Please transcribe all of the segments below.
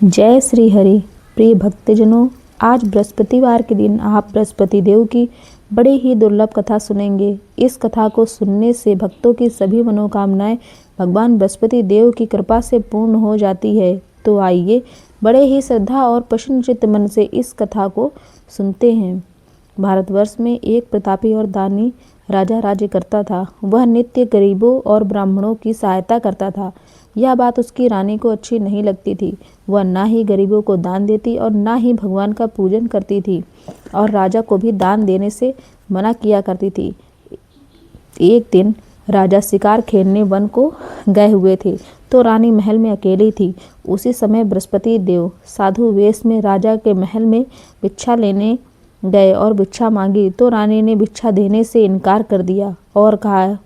जय श्री हरि। प्रिय भक्तजनों, आज बृहस्पतिवार के दिन आप बृहस्पति देव की बड़ी ही दुर्लभ कथा सुनेंगे। इस कथा को सुनने से भक्तों की सभी मनोकामनाएं भगवान बृहस्पति देव की कृपा से पूर्ण हो जाती है। तो आइए बड़े ही श्रद्धा और प्रसन्नचित्त मन से इस कथा को सुनते हैं। भारतवर्ष में एक प्रतापी और दानी राजा राज्य करता था। वह नित्य गरीबों और ब्राह्मणों की सहायता करता था। यह बात उसकी रानी को अच्छी नहीं लगती थी। वह ना ही गरीबों को दान देती और ना ही भगवान का पूजन करती थी, और राजा को भी दान देने से मना किया करती थी। एक दिन राजा शिकार खेलने वन को गए हुए थे, तो रानी महल में अकेली थी। उसी समय बृहस्पति देव साधु वेश में राजा के महल में भिक्षा लेने गए और भिक्षा मांगी, तो रानी ने भिक्षा देने से इनकार कर दिया और कहा,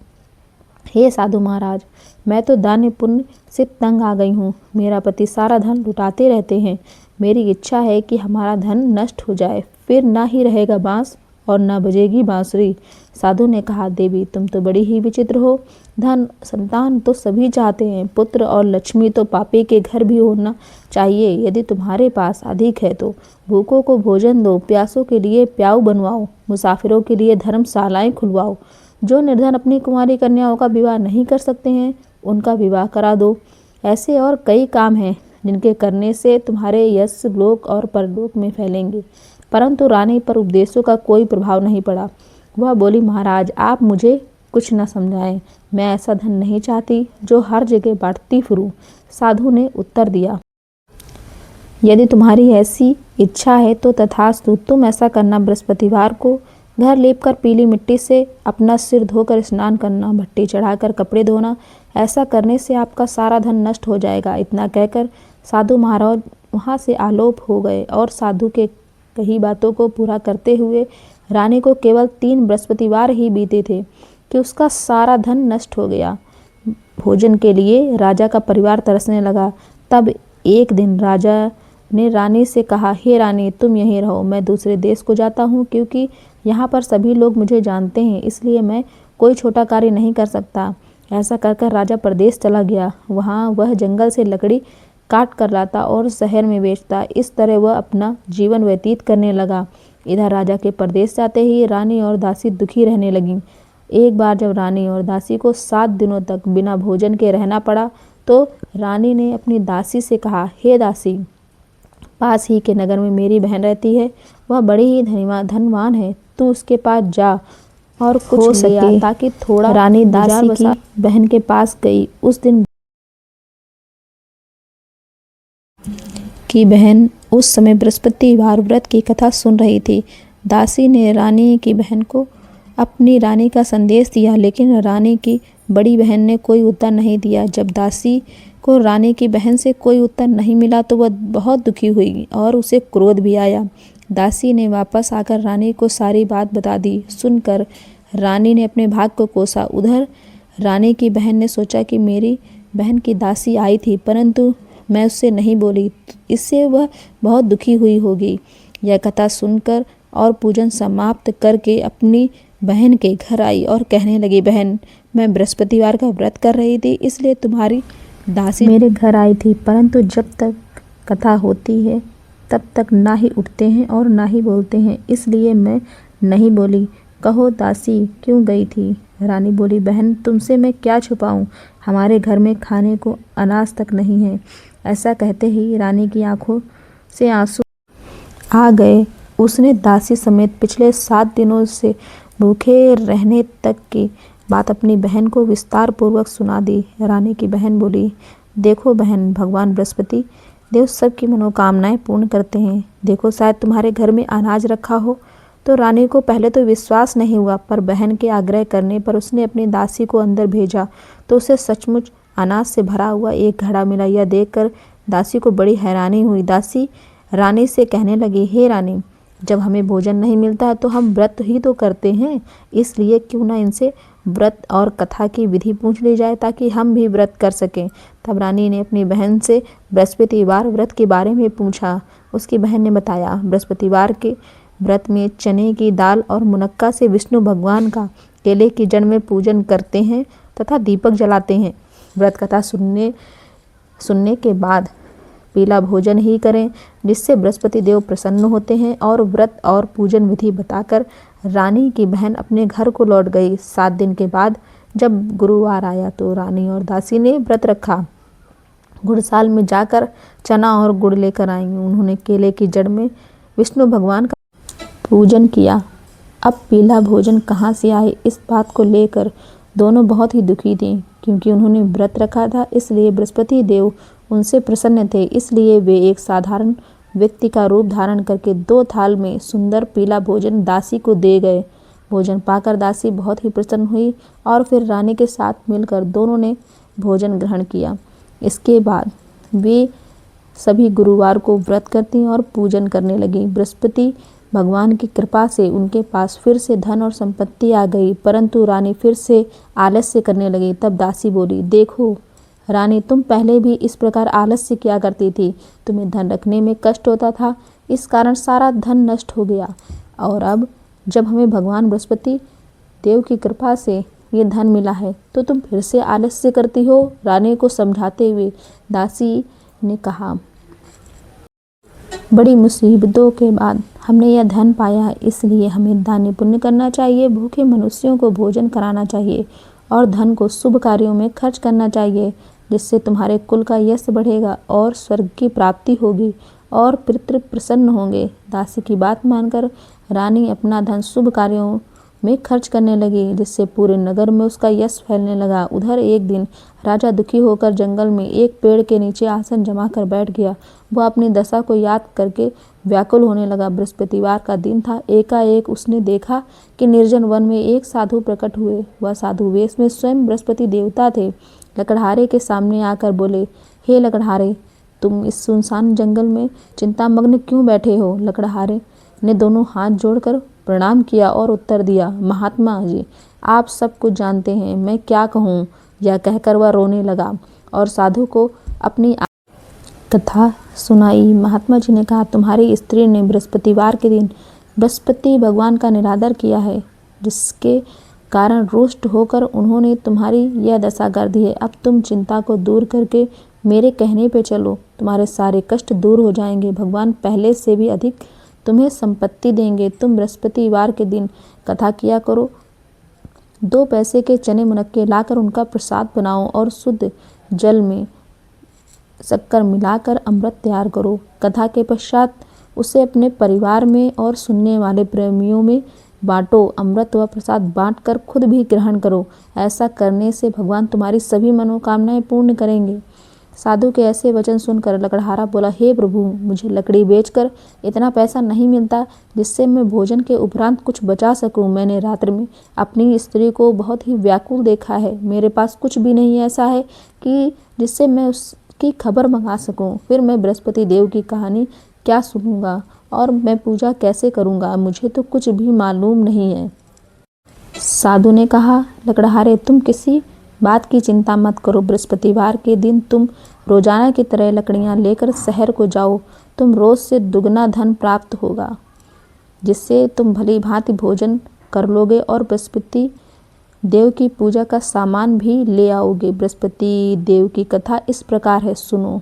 हे साधु महाराज, मैं तो दान पुण्य से तंग आ गई हूँ। मेरा पति सारा धन लुटाते रहते हैं। मेरी इच्छा है कि हमारा धन नष्ट हो जाए, फिर ना ही रहेगा बांस और ना बजेगी बांसुरी। साधु ने कहा, देवी तुम तो बड़ी ही विचित्र हो। धन संतान तो सभी चाहते हैं, पुत्र और लक्ष्मी तो पापी के घर भी होना चाहिए। यदि तुम्हारे पास अधिक है तो भूखों को भोजन दो, प्यासों के लिए प्याऊ बनवाओ, मुसाफिरों के लिए धर्मशालाएं खुलवाओ। जो निर्धन अपनी कुमारी कन्याओं का विवाह नहीं कर सकते हैं, उनका विवाह करा दो। ऐसे और कई काम हैं जिनके करने से तुम्हारे यश लोक और परलोक में फैलेंगे। परंतु रानी पर उपदेशों का कोई प्रभाव नहीं पड़ा। वह बोली, महाराज आप मुझे कुछ न समझाएं। मैं ऐसा धन नहीं चाहती जो हर जगह बांटती फिरूं। साधु ने उत्तर दिया, यदि तुम्हारी ऐसी इच्छा है तो तथास्तु। तुम ऐसा करना, बृहस्पतिवार को घर लेपकर पीली मिट्टी से अपना सिर धोकर स्नान करना, भट्टी चढ़ाकर कपड़े धोना। ऐसा करने से आपका सारा धन नष्ट हो जाएगा। इतना कहकर साधु महाराज वहाँ से आलोप हो गए, और साधु के कही बातों को पूरा करते हुए रानी को केवल 3 बृहस्पतिवार ही बीते थे कि उसका सारा धन नष्ट हो गया। भोजन के लिए राजा का परिवार तरसने लगा। तब एक दिन राजा ने रानी से कहा, हे रानी तुम यहीं रहो, मैं दूसरे देश को जाता हूँ, क्योंकि यहाँ पर सभी लोग मुझे जानते हैं, इसलिए मैं कोई छोटा कार्य नहीं कर सकता। ऐसा कहकर राजा प्रदेश चला गया। वहाँ वह जंगल से लकड़ी काट कर लाता और शहर में बेचता। इस तरह वह अपना जीवन व्यतीत करने लगा। इधर राजा के प्रदेश जाते ही रानी और दासी दुखी रहने लगीं। एक बार जब रानी और दासी को 7 दिनों तक बिना भोजन के रहना पड़ा, तो रानी ने अपनी दासी से कहा, हे दासी, पास ही के नगर में मेरी बहन रहती है। वह बड़ी ही धनवान है। तू उसके पास जा और कुछ हो सके ताकि थोड़ा। रानी दासी की बहन के पास गई। उस दिन की बहन उस समय बृहस्पतिवार व्रत की कथा सुन रही थी। दासी ने रानी की बहन को अपनी रानी का संदेश दिया, लेकिन रानी की बड़ी बहन ने कोई उत्तर नहीं दिया। जब दासी को रानी की बहन से कोई उत्तर नहीं मिला तो वह बहुत दुखी हुई और उसे क्रोध भी आया। दासी ने वापस आकर रानी को सारी बात बता दी। सुनकर रानी ने अपने भाग को कोसा। उधर रानी की बहन ने सोचा कि मेरी बहन की दासी आई थी, परंतु मैं उससे नहीं बोली, इससे वह बहुत दुखी हुई होगी। यह कथा सुनकर और पूजन समाप्त करके अपनी बहन के घर आई और कहने लगी, बहन मैं बृहस्पतिवार का व्रत कर रही थी, इसलिए तुम्हारी दासी मेरे घर आई थी, परंतु जब तक कथा होती है तब तक ना ही उठते हैं और ना ही बोलते हैं, इसलिए मैं नहीं बोली। कहो दासी क्यों गई थी? रानी बोली, बहन तुमसे मैं क्या छुपाऊं, हमारे घर में खाने को अनाज तक नहीं है। ऐसा कहते ही रानी की आंखों से आंसू आ गए। उसने दासी समेत पिछले 7 दिनों से भूखे रहने तक की बात अपनी बहन को विस्तार पूर्वक सुना दी। रानी की बहन बोली, देखो बहन, भगवान बृहस्पति देव सबकी मनोकामनाएं पूर्ण करते हैं। देखो शायद तुम्हारे घर में अनाज रखा हो। तो रानी को पहले तो विश्वास नहीं हुआ, पर बहन के आग्रह करने पर उसने अपनी दासी को अंदर भेजा, तो उसे सचमुच अनाज से भरा हुआ एक घड़ा मिला। यह देखकर दासी को बड़ी हैरानी हुई। दासी रानी से कहने लगी, हे रानी, जब हमें भोजन नहीं मिलता तो हम व्रत ही तो करते हैं, इसलिए क्यों ना इनसे व्रत और कथा की विधि पूछ ली जाए ताकि हम भी व्रत कर सकें। तब रानी ने अपनी बहन से बृहस्पतिवार व्रत के बारे में पूछा। उसकी बहन ने बताया, बृहस्पतिवार के व्रत में चने की दाल और मुनक्का से विष्णु भगवान का केले की जड़ में पूजन करते हैं तथा दीपक जलाते हैं। व्रत कथा सुनने के बाद पीला भोजन ही करें, जिससे बृहस्पति देव प्रसन्न होते हैं। और व्रत और पूजन विधि बताकर रानी की बहन अपने घर को लौट गई। 7 दिन के बाद जब गुरुवार आया तो रानी और दासी ने व्रत रखा। गुड़साल में जाकर चना और गुड़ लेकर आई। उन्होंने केले की जड़ में विष्णु भगवान का पूजन किया। अब पीला भोजन कहाँ से आए, इस बात को लेकर दोनों बहुत ही दुखी थीं, क्योंकि उन्होंने व्रत रखा था, इसलिए बृहस्पति देव उनसे प्रसन्न थे। इसलिए वे एक साधारण व्यक्ति का रूप धारण करके 2 थाल में सुंदर पीला भोजन दासी को दे गए। भोजन पाकर दासी बहुत ही प्रसन्न हुई और फिर रानी के साथ मिलकर दोनों ने भोजन ग्रहण किया। इसके बाद वे सभी गुरुवार को व्रत करती और पूजन करने लगी। बृहस्पति भगवान की कृपा से उनके पास फिर से धन और संपत्ति आ गई, परंतु रानी फिर से आलस्य करने लगी। तब दासी बोली, देखो रानी, तुम पहले भी इस प्रकार आलस्य किया करती थी। तुम्हें धन रखने में कष्ट होता था, इस कारण सारा धन नष्ट हो गया। और अब जब हमें भगवान बृहस्पति देव की कृपा से ये धन मिला है, तो तुम फिर से आलस्य करती हो। रानी को समझाते हुए दासी ने कहा, बड़ी मुसीबतों के बाद हमने यह धन पाया है, इसलिए हमें दान पुण्य करना चाहिए, भूखे मनुष्यों को भोजन कराना चाहिए और धन को शुभ कार्यों में खर्च करना चाहिए, जिससे तुम्हारे कुल का यश बढ़ेगा और स्वर्ग की प्राप्ति होगी और पितृ प्रसन्न होंगे। दासी की बात मानकर रानी अपना धन शुभ कार्यों में खर्च करने लगी, जिससे पूरे नगर में उसका यश फैलने लगा। उधर एक दिन राजा दुखी होकर जंगल में एक पेड़ के नीचे आसन जमा कर बैठ गया। वह अपनी दशा को याद करके व्याकुल होने लगा। बृहस्पतिवार का दिन था। एकाएक उसने देखा कि निर्जन वन में एक साधु प्रकट हुए। वह साधु वेश में स्वयं बृहस्पति देवता थे। लकड़हारे के सामने आकर बोले, हे लकड़हारे, तुम इस सुनसान जंगल में चिंतामग्न क्यों बैठे हो? लकड़हारे ने दोनों हाथ जोड़कर प्रणाम किया और उत्तर दिया, महात्मा जी, आप सब कुछ जानते हैं, मैं क्या कहूँ? यह कहकर वह रोने लगा और साधु को अपनी कथा सुनाई। महात्मा जी ने कहा, तुम्हारी स्त्री ने बृहस्पतिवार के दिन बृहस्पति भगवान का निरादर किया है, जिसके कारण रुष्ट होकर उन्होंने तुम्हारी यह दशा कर दी है। अब तुम चिंता को दूर करके मेरे कहने पे चलो, तुम्हारे सारे कष्ट दूर हो जाएंगे। भगवान पहले से भी अधिक तुम्हें संपत्ति देंगे। तुम बृहस्पतिवार के दिन कथा किया करो। 2 पैसे के चने मुनक्के लाकर उनका प्रसाद बनाओ और शुद्ध जल में शक्कर मिलाकर अमृत तैयार करो। कथा के पश्चात उसे अपने परिवार में और सुनने वाले प्रेमियों में बांटो। अमृत व प्रसाद बांटकर खुद भी ग्रहण करो। ऐसा करने से भगवान तुम्हारी सभी मनोकामनाएं पूर्ण करेंगे। साधु के ऐसे वचन सुनकर लकड़हारा बोला, हे प्रभु, मुझे लकड़ी बेचकर इतना पैसा नहीं मिलता जिससे मैं भोजन के उपरांत कुछ बचा सकूं। मैंने रात्रि में अपनी स्त्री को बहुत ही व्याकुल देखा है। मेरे पास कुछ भी नहीं ऐसा है कि जिससे मैं उसकी खबर मंगा सकूं। फिर मैं बृहस्पति देव की कहानी क्या सुनूंगा और मैं पूजा कैसे करूंगा? मुझे तो कुछ भी मालूम नहीं है। साधु ने कहा, लकड़हारे, तुम किसी बात की चिंता मत करो। बृहस्पतिवार के दिन तुम रोजाना की तरह लकड़ियां लेकर शहर को जाओ। तुम रोज से दुगना धन प्राप्त होगा, जिससे तुम भली भांति भोजन कर लोगे और बृहस्पति देव की पूजा का सामान भी ले आओगे। बृहस्पति देव की कथा इस प्रकार है, सुनो।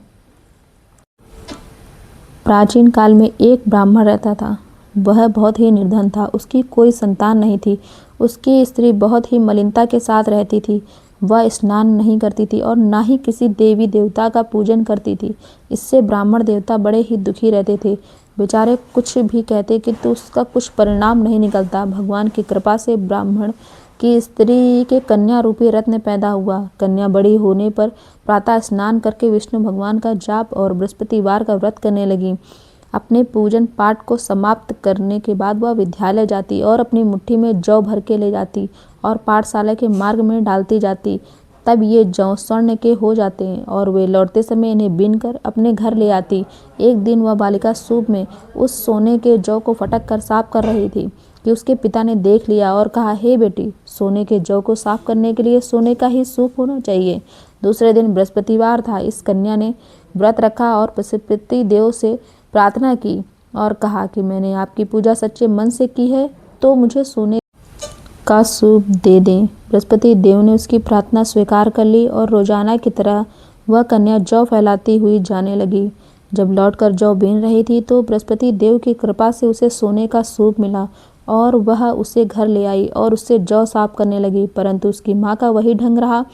प्राचीन काल में एक ब्राह्मण रहता था। वह बहुत ही निर्धन था। उसकी कोई संतान नहीं थी। उसकी स्त्री बहुत ही मलिनता के साथ रहती थी। वह स्नान नहीं करती थी और ना ही किसी देवी देवता का पूजन करती थी। इससे ब्राह्मण देवता बड़े ही दुखी रहते थे। बेचारे कुछ भी कहते किंतु उसका कुछ परिणाम नहीं निकलता। भगवान की कृपा से ब्राह्मण की स्त्री के कन्या रूपी रत्न पैदा हुआ। कन्या बड़ी होने पर प्रातः स्नान करके विष्णु भगवान का जाप और बृहस्पतिवार का व्रत करने लगी। अपने पूजन पाठ को समाप्त करने के बाद वह विद्यालय जाती और अपनी मुट्ठी में जौ भर के ले जाती और पाठशाला के मार्ग में डालती जाती। तब ये जौ स्वर्ण के हो जाते हैं और वे लौटते समय इन्हें बीनकर अपने घर ले आती। एक दिन वह बालिका सूप में उस सोने के जौ को फटक कर साफ कर रही थी कि उसके पिता ने देख लिया और कहा, हे बेटी, सोने के जौ को साफ करने के लिए सोने का ही सूप होना चाहिए। दूसरे दिन बृहस्पतिवार था। इस कन्या ने व्रत रखा और बृहस्पति देव से प्रार्थना की और कहा कि मैंने आपकी पूजा सच्चे मन से की है, तो मुझे सोने का सूप दे दें। बृहस्पति देव ने उसकी प्रार्थना स्वीकार कर ली और रोजाना की तरह वह कन्या जौ फैलाती हुई जाने लगी। जब लौटकर जौ बीन रही थी तो बृहस्पति देव की कृपा से उसे सोने का सूप मिला और वह उसे घर ले आई और उससे जौ साफ करने लगी, परंतु उसकी माँ का वही ढंग रहा।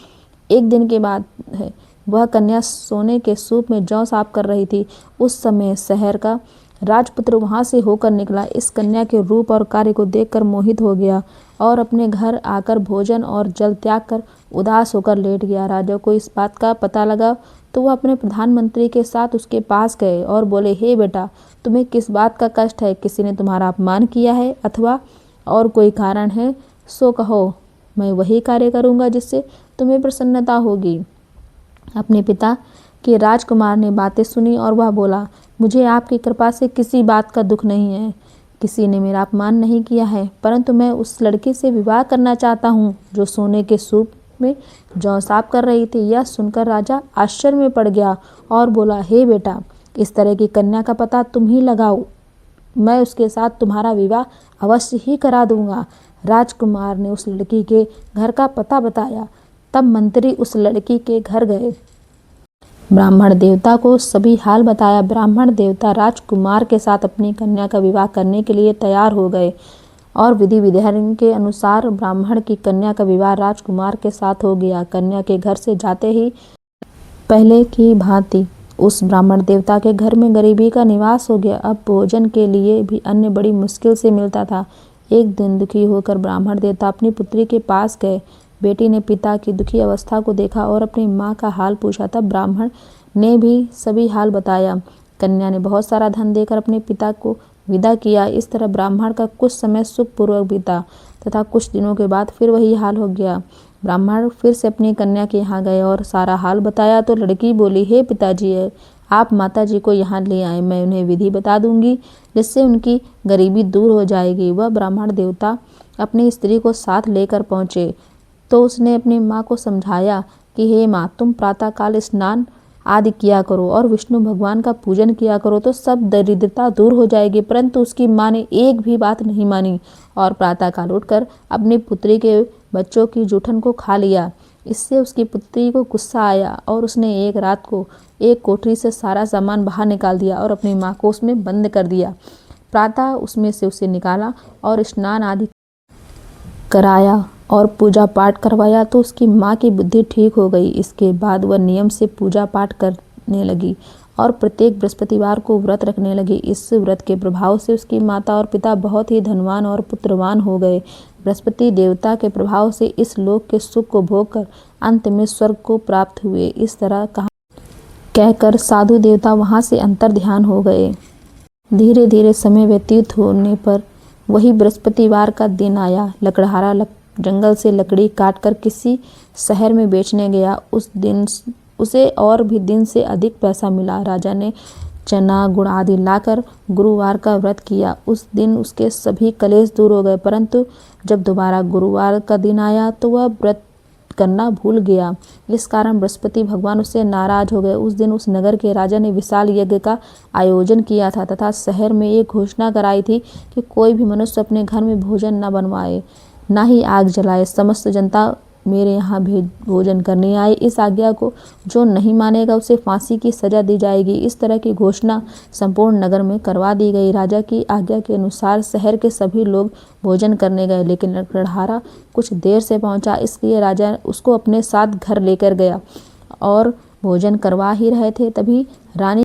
एक दिन की बात है, वह कन्या सोने के सूप में जौ साफ कर रही थी। उस समय शहर का राजपुत्र वहां से होकर निकला। इस कन्या के रूप और कार्य को देखकर मोहित हो गया और अपने घर आकर भोजन और जल त्याग कर उदास होकर लेट गया। राजा को इस बात का पता लगा तो वह अपने प्रधानमंत्री के साथ उसके पास गए और बोले, हे बेटा, तुम्हें किस बात का कष्ट है? किसी ने तुम्हारा अपमान किया है अथवा और कोई कारण है? सो कहो, मैं वही कार्य करूँगा जिससे तुम्हें प्रसन्नता होगी। अपने पिता के राजकुमार ने बातें सुनी और वह बोला, मुझे आपकी कृपा से किसी बात का दुख नहीं है। किसी ने मेरा अपमान नहीं किया है, परंतु मैं उस लड़की से विवाह करना चाहता हूँ जो सोने के सूप में जौ साफ कर रही थी। यह सुनकर राजा आश्चर्य में पड़ गया और बोला, हे बेटा, इस तरह की कन्या का पता तुम ही लगाओ, मैं उसके साथ तुम्हारा विवाह अवश्य ही करा दूंगा। राजकुमार ने उस लड़की के घर का पता बताया। तब मंत्री उस लड़की के घर गए, ब्राह्मण देवता को सभी हाल बताया। ब्राह्मण देवता राजकुमार के साथ अपनी कन्या का विवाह करने के लिए तैयार हो गए और विधि विधान के अनुसार ब्राह्मण की कन्या का विवाह राजकुमार के साथ हो गया। कन्या के घर से जाते ही पहले की भांति उस ब्राह्मण देवता के घर में गरीबी का निवास हो गया। अब भोजन के लिए भी अन्न बड़ी मुश्किल से मिलता था। एक दिन दुखी होकर ब्राह्मण देवता अपनी पुत्री के पास गए। बेटी ने पिता की दुखी अवस्था को देखा और अपनी माँ का हाल पूछा। तब ब्राह्मण ने भी सभी हाल बताया। कन्या ने बहुत सारा धन देकर अपने पिता को विदा किया। इस तरह ब्राह्मण का कुछ समय सुखपूर्वक बीता तथा कुछ दिनों के बाद फिर वही हाल हो गया। ब्राह्मण फिर से अपनी कन्या के यहाँ गए और सारा हाल बताया तो लड़की बोली, हे पिताजी, आप माताजी को यहाँ ले आए, मैं उन्हें विधि बता दूंगी जिससे उनकी गरीबी दूर हो जाएगी। वह ब्राह्मण देवता अपनी स्त्री को साथ लेकर पहुँचे तो उसने अपनी माँ को समझाया कि हे माँ, तुम प्रातःकाल स्नान आदि किया करो और विष्णु भगवान का पूजन किया करो तो सब दरिद्रता दूर हो जाएगी। परंतु उसकी माँ ने एक भी बात नहीं मानी और प्रातःकाल उठकर अपनी पुत्री के बच्चों की जूठन को खा लिया। इससे उसकी पुत्री को गुस्सा आया और उसने एक रात को एक कोठरी से सारा सामान बाहर निकाल दिया और अपनी माँ को उसमें बंद कर दिया। प्रातः उसमें से उसे निकाला और स्नान आदि कराया और पूजा पाठ करवाया तो उसकी माँ की बुद्धि ठीक हो गई। इसके बाद वह नियम से पूजा पाठ करने लगी और प्रत्येक बृहस्पतिवार को व्रत रखने लगी। इस व्रत के प्रभाव से उसकी माता और पिता बहुत ही धनवान और पुत्रवान हो गए। बृहस्पति देवता के प्रभाव से इस लोक के सुख को भोगकर अंत में स्वर्ग को प्राप्त हुए। इस तरह कहकर साधु देवता वहां से अंतर ध्यान हो गए। धीरे धीरे समय व्यतीत होने पर वही बृहस्पतिवार का दिन आया। लकड़हारा जंगल से लकड़ी काटकर किसी शहर में बेचने गया। उस दिन उसे और भी दिन से अधिक पैसा मिला। राजा ने चना गुड़ आदि लाकर गुरुवार का व्रत किया। उस दिन उसके सभी कलेश दूर हो गए, परंतु जब दोबारा गुरुवार का दिन आया तो वह व्रत करना भूल गया। इस कारण बृहस्पति भगवान उससे नाराज हो गए। उस दिन उस नगर के राजा ने विशाल यज्ञ का आयोजन किया था तथा शहर में एक घोषणा कराई थी कि कोई भी मनुष्य अपने घर में भोजन न बनवाए, ना ही आग जलाए। समस्त जनता मेरे यहाँ भोजन करने आए। इस आज्ञा को जो नहीं मानेगा उसे फांसी की सजा दी जाएगी। इस तरह की घोषणा संपूर्ण नगर में करवा दी गई। राजा की आज्ञा के अनुसार शहर के सभी लोग भोजन करने गए, लेकिन लकड़हारा कुछ देर से पहुंचा, इसलिए राजा उसको अपने साथ घर लेकर गया और भोजन करवा ही रहे थे तभी रानी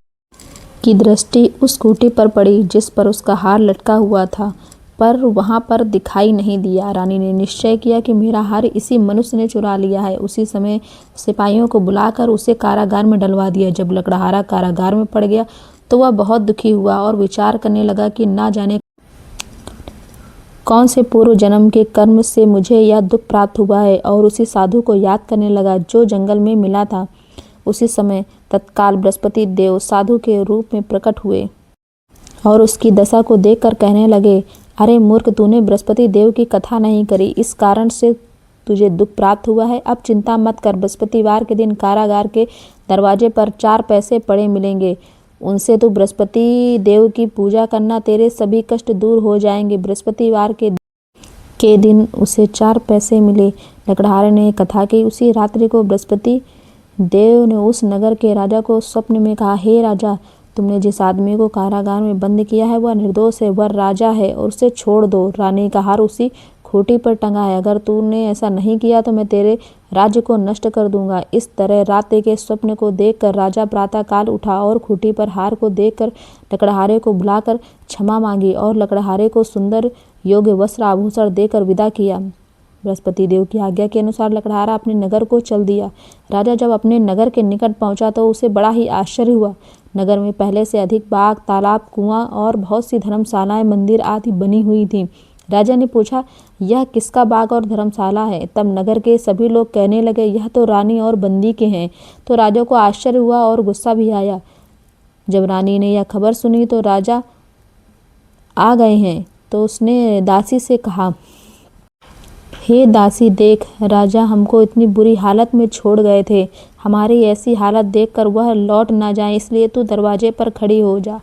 की दृष्टि उस खूंटी पर पड़ी जिस पर उसका हार लटका हुआ था, पर वहां पर दिखाई नहीं दिया। रानी ने निश्चय किया कि मेरा हार इसी मनुष्य ने चुरा लिया है। उसी समय सिपाहियों को बुलाकर उसे कारागार में डलवा दिया। जब लकड़हारा कारागार में पड़ गया तो वह बहुत दुखी हुआ और विचार करने लगा कि ना जाने कौन से पूर्व जन्म के कर्म से मुझे यह दुख प्राप्त हुआ है, और उसी साधु को याद करने लगा जो जंगल में मिला था। उसी समय तत्काल बृहस्पति देव साधु के रूप में प्रकट हुए और उसकी दशा को देखकर कहने लगे, अरे मूर्ख, तूने बृहस्पति देव की कथा नहीं करी, इस कारण से तुझे दुख प्राप्त हुआ है। अब चिंता मत कर, बृहस्पतिवार के दिन कारागार के दरवाजे पर 4 पैसे पड़े मिलेंगे, उनसे तू बृहस्पति देव की पूजा करना, तेरे सभी कष्ट दूर हो जाएंगे। बृहस्पतिवार के दिन उसे 4 पैसे मिले। लकड़हारे ने कथा की। उसी रात्रि को बृहस्पति देव ने उस नगर के राजा को स्वप्न में कहा, हे राजा, तुमने जिस आदमी को कारागार में बंद किया है वह निर्दोष है, वह राजा है और उसे छोड़ दो। रानी का हार उसी खूंटी पर टंगा है, अगर तूने ऐसा नहीं किया तो मैं तेरे राज्य को नष्ट कर दूंगा। इस तरह रात के स्वप्न को देखकर राजा प्रातःकाल उठा और खूंटी पर हार को देखकर लकड़हारे को बुलाकर क्षमा मांगी और लकड़हारे को सुंदर योग्य वस्त्र आभूषण देकर विदा किया। बृहस्पति देव की आज्ञा के अनुसार लकड़हारा अपने नगर को चल दिया। राजा जब अपने नगर के निकट पहुंचा तो उसे बड़ा ही आश्चर्य हुआ। नगर में पहले से अधिक बाग, तालाब, कुआं और बहुत सी धर्मशालाएं, मंदिर आदि बनी हुई थी। राजा ने पूछा, यह किसका बाग और धर्मशाला है? तब नगर के सभी लोग कहने लगे, यह तो रानी और बंदी के हैं। तो राजा को आश्चर्य हुआ और गुस्सा भी आया। जब रानी ने यह खबर सुनी तो राजा आ गए हैं, तो उसने दासी से कहा, हे दासी देख, राजा हमको इतनी बुरी हालत में छोड़ गए थे। हमारी ऐसी हालत देखकर वह लौट ना जाए, इसलिए तू दरवाजे पर खड़ी हो जा।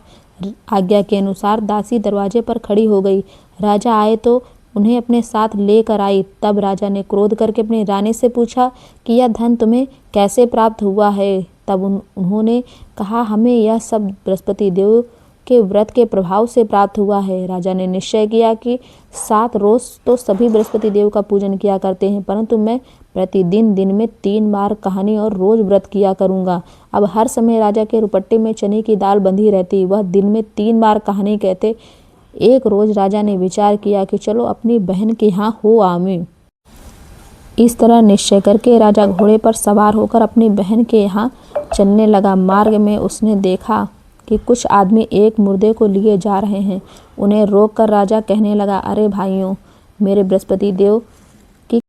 आज्ञा के अनुसार दासी दरवाजे पर खड़ी हो गई। राजा आए तो उन्हें अपने साथ लेकर आई। तब राजा ने क्रोध करके अपनी रानी से पूछा कि यह धन तुम्हें कैसे प्राप्त हुआ है? तब उन्होंने कहा, हमें यह सब बृहस्पति देव के व्रत के प्रभाव से प्राप्त हुआ है। राजा ने निश्चय किया कि 7 रोज तो सभी बृहस्पति देव का पूजन किया करते हैं, परंतु मैं प्रतिदिन दिन में 3 बार कहानी और रोज व्रत किया करूंगा। अब हर समय राजा के रुपट्टे में चने की दाल बंधी रहती, वह दिन में 3 बार कहानी कहते। एक रोज राजा ने विचार किया कि चलो अपनी बहन के यहाँ हो आवें। इस तरह निश्चय करके राजा घोड़े पर सवार होकर अपनी बहन के यहाँ चलने लगा। मार्ग में उसने देखा कि कुछ आदमी एक मुर्दे को लिए जा रहे हैं। उन्हें रोककर राजा कहने लगा, अरे भाइयों, मेरे बृहस्पति देव की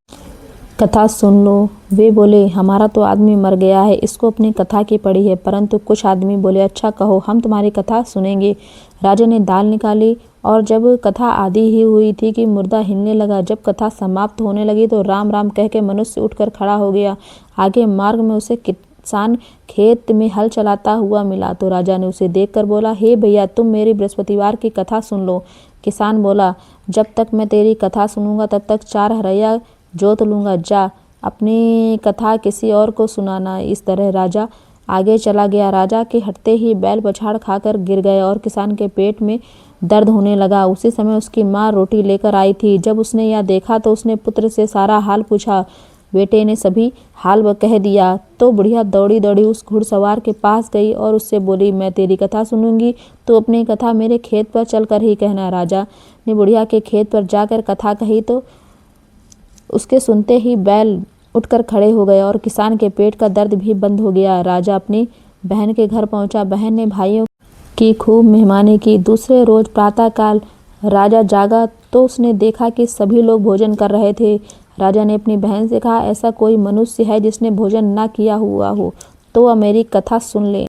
कथा सुन लो। वे बोले, हमारा तो आदमी मर गया है, इसको अपनी कथा की पड़ी है। परंतु कुछ आदमी बोले, अच्छा कहो, हम तुम्हारी कथा सुनेंगे। राजा ने दाल निकाली और जब कथा आधी ही हुई थी कि मुर्दा हिलने लगा। जब कथा समाप्त होने लगी तो राम राम कह के मनुष्य उठकर खड़ा हो गया। आगे मार्ग में उसे किसान खेत में हल चलाता हुआ मिला तो राजा ने उसे देखकर बोला, हे भैया, तुम मेरी बृहस्पतिवार की कथा सुन लो। किसान बोला, जब तक मैं तेरी कथा सुनूंगा तब तक 4 हरैया जोत लूंगा, जा अपनी कथा किसी और को सुनाना। इस तरह राजा आगे चला गया। राजा के हटते ही बैल पछाड़ खाकर गिर गए और किसान के पेट में दर्द होने लगा। उसी समय उसकी माँ रोटी लेकर आई थी। जब उसने यह देखा तो उसने पुत्र से सारा हाल पूछा। बेटे ने सभी हाल कह दिया तो बुढ़िया दौड़ी दौड़ी उस घुड़सवार के पास गई और उससे बोली, मैं तेरी कथा सुनूंगी, तो अपनी कथा मेरे खेत पर चलकर ही कहना। राजा ने बुढ़िया के खेत पर जाकर कथा कही तो उसके सुनते ही बैल उठकर खड़े हो गए और किसान के पेट का दर्द भी बंद हो गया। राजा अपनी बहन के घर पहुंचा। बहन ने भाइयों की खूब मेहमानी की। दूसरे रोज प्रातःकाल राजा जागा तो उसने देखा कि सभी लोग भोजन कर रहे थे। राजा ने अपनी बहन से कहा, ऐसा कोई मनुष्य है जिसने भोजन ना किया हुआ हो तो वह मेरी कथा सुन ले।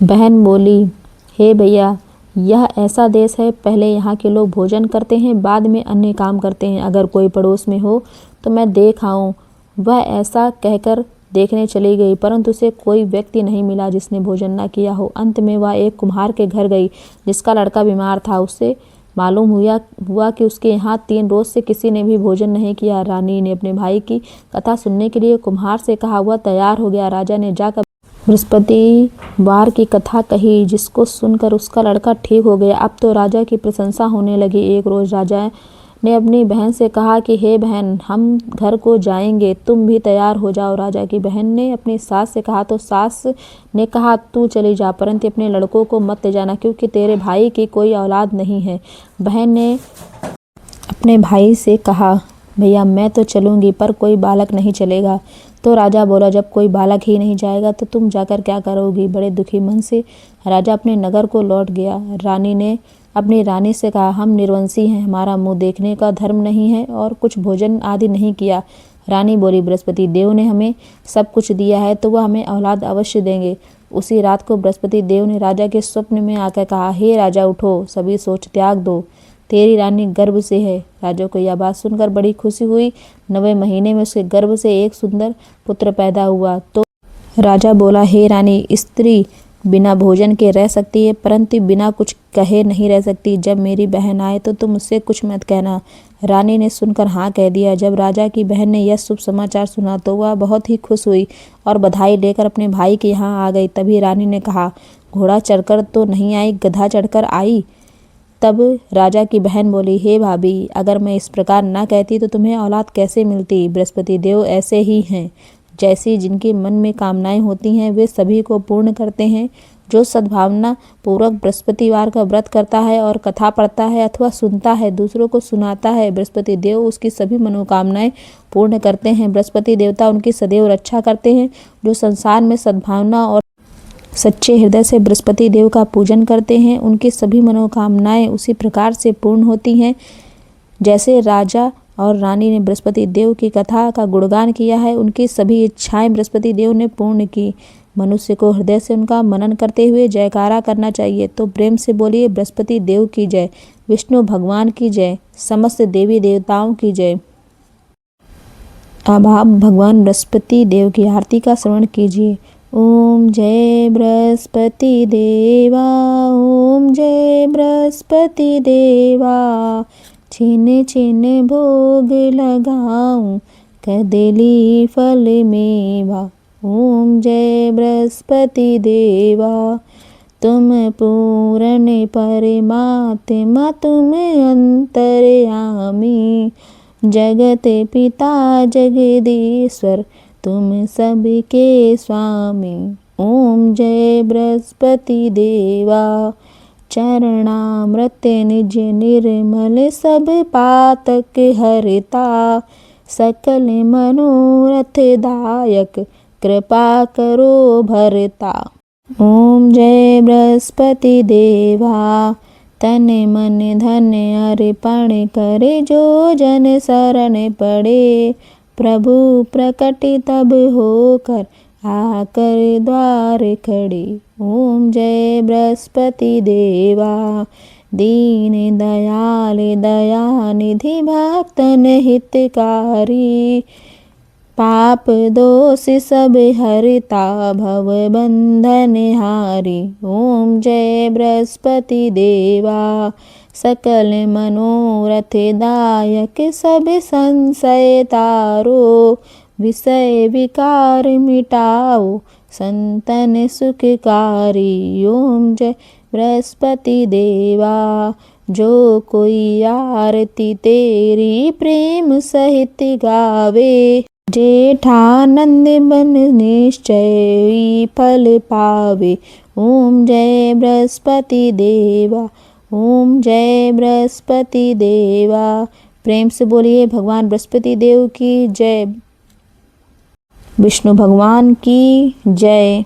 बहन बोली, हे भैया, यह ऐसा देश है, पहले यहाँ के लोग भोजन करते हैं, बाद में अन्य काम करते हैं। अगर कोई पड़ोस में हो तो मैं देख आऊं। वह ऐसा कहकर देखने चली गई, परंतु उसे कोई व्यक्ति नहीं मिला जिसने भोजन न किया हो। अंत में वह एक कुम्हार के घर गई जिसका लड़का बीमार था। उससे मालूम हुआ कि उसके यहाँ 3 रोज से किसी ने भी भोजन नहीं किया। रानी ने अपने भाई की कथा सुनने के लिए कुम्हार से कहा। वह तैयार हो गया। राजा ने जाकर बृहस्पतिवार की कथा कही, जिसको सुनकर उसका लड़का ठीक हो गया। अब तो राजा की प्रशंसा होने लगी। एक रोज राजा ने अपनी बहन से कहा कि हे बहन, हम घर को जाएंगे, तुम भी तैयार हो जाओ। राजा की बहन ने अपनी सास से कहा तो सास ने कहा, तू चली जा, परंतु अपने लड़कों को मत ले जाना, क्योंकि तेरे भाई की कोई औलाद नहीं है। बहन ने अपने भाई से कहा, भैया मैं तो चलूंगी, पर कोई बालक नहीं चलेगा। तो राजा बोला, जब कोई बालक ही नहीं जाएगा तो तुम जाकर क्या करोगी? बड़े दुखी मन से राजा अपने नगर को लौट गया। रानी ने अपनी रानी से कहा, हम निर्वंशी हैं, हमारा मुंह देखने का धर्म नहीं है और कुछ भोजन आदि नहीं किया। रानी बोली, बृहस्पति देव ने हमें सब कुछ दिया है तो वह हमें औलाद अवश्य देंगे। उसी रात को बृहस्पति देव ने राजा के स्वप्न में आकर कहा, हे राजा, उठो, सभी सोच त्याग दो, तेरी रानी गर्भ से है। राजा को यह बात सुनकर बड़ी खुशी हुई। 9वें महीने में उसके गर्भ से एक सुंदर पुत्र पैदा हुआ। तो राजा बोला, हे रानी, स्त्री बिना भोजन के रह सकती है, परंतु बिना कुछ कहे नहीं रह सकती। जब मेरी बहन आए तो तुम उससे कुछ मत कहना। रानी ने सुनकर हाँ कह दिया। जब राजा की बहन ने यह शुभ समाचार सुना तो वह बहुत ही खुश हुई और बधाई लेकर अपने भाई के यहाँ आ गई। तभी रानी ने कहा, घोड़ा चढ़कर तो नहीं आई, गधा चढ़कर आई। तब राजा की बहन बोली, हे भाभी, अगर मैं इस प्रकार ना कहती तो तुम्हें औलाद कैसे मिलती। बृहस्पति देव ऐसे ही हैं, जैसी जिनके मन में कामनाएं होती हैं वे सभी को पूर्ण करते हैं। जो सद्भावना पूर्वक बृहस्पतिवार का व्रत करता है और कथा पढ़ता है अथवा सुनता है, दूसरों को सुनाता है, बृहस्पति देव उसकी सभी मनोकामनाएं पूर्ण करते हैं। बृहस्पति देवता उनकी सदैव रक्षा करते हैं। जो संसार में सद्भावना और सच्चे हृदय से बृहस्पति देव का पूजन करते हैं, उनकी सभी मनोकामनाएं उसी प्रकार से पूर्ण होती हैं जैसे राजा और रानी ने बृहस्पति देव की कथा का गुणगान किया है। उनकी सभी इच्छाएं बृहस्पति देव ने पूर्ण की। मनुष्य को हृदय से उनका मनन करते हुए जयकारा करना चाहिए। तो प्रेम से बोलिए, बृहस्पति देव की जय, विष्णु भगवान की जय, समस्त देवी देवताओं की जय। अब आप भगवान बृहस्पति देव की आरती का श्रवण कीजिए। ओम जय बृहस्पति देवा, ओम जय बृहस्पति देवा, छिन छिन भोग लगाऊं, कदली फल मेवा। ओम जय बृहस्पति देवा, तुम पूर्ण परमात्मा, तुम अंतर्यामी, जगत पिता जगदीश्वर, तुम सबके स्वामी। ओम जय बृहस्पति देवा, चरणामृत निज निर्मल, सब पातक हरता, सकल मनोरथ दायक, कृपा करो भरता। ओम जय बृहस्पति देवा, तन मन धन अर्पण करे, जो जन शरण पड़े, प्रभु प्रकट तब होकर, आकर द्वार खड़े। ओम जय बृहस्पति देवा, दीन दयाल दयानिधि, भक्तन हितकारी, पाप दोष सब हरता, भव बंधन हारी। ओम जय बृहस्पति देवा, सकल मनोरथ दायक, सब संशय तारो, विषय विकार मिटाओ, संतन सुखकारी। ओम जय बृहस्पति देवा, जो कोई आरती तेरी प्रेम सहित गावे, जेठानंद बन निश्चय फल पावे। ओम जय बृहस्पति देवा, ओम जय बृहस्पति देवा। प्रेम से बोलिए, भगवान बृहस्पति देव की जय, विष्णु भगवान की जय।